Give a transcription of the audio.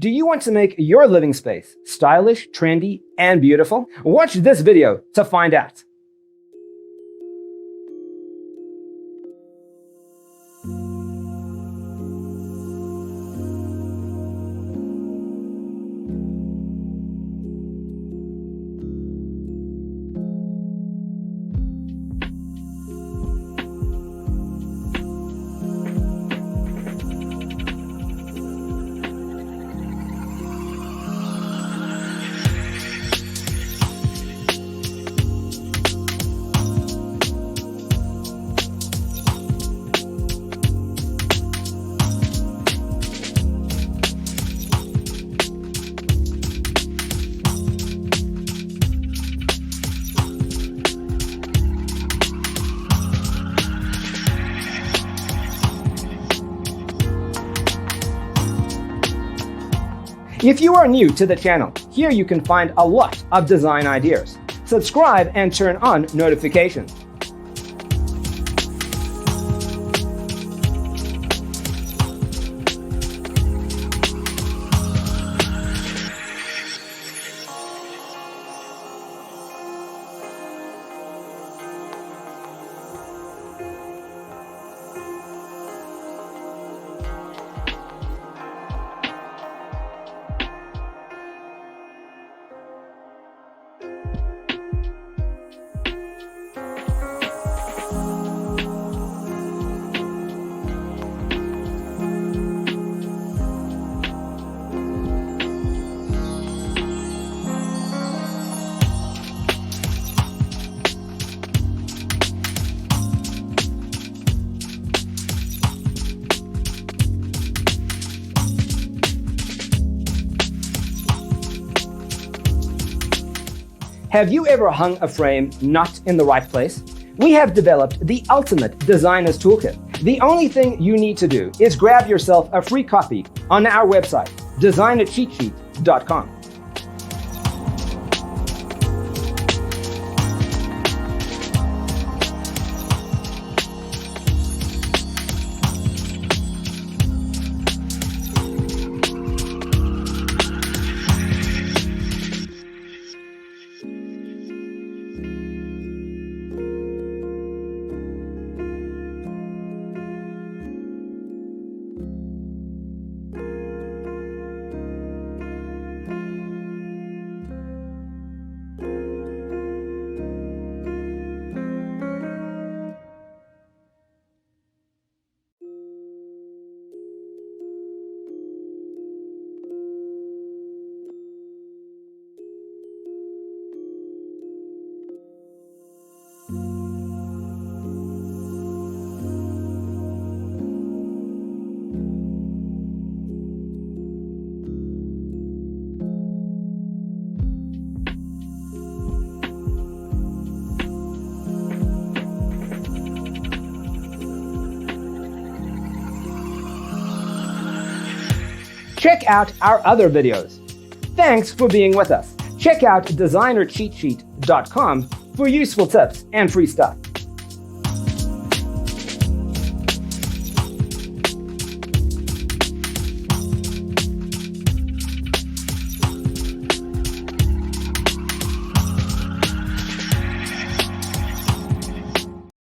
Do you want to make your living space stylish, trendy, and beautiful? Watch this video to find out. If you are new to the channel, here you can find a lot of design ideas. Subscribe and turn on notifications. Have you ever hung a frame not in the right place? We have developed the ultimate designer's toolkit. The only thing you need to do is grab yourself a free copy on our website, designercheatsheet.com. Check out our other videos. Thanks for being with us. Check out designercheatsheet.com for useful tips and free stuff.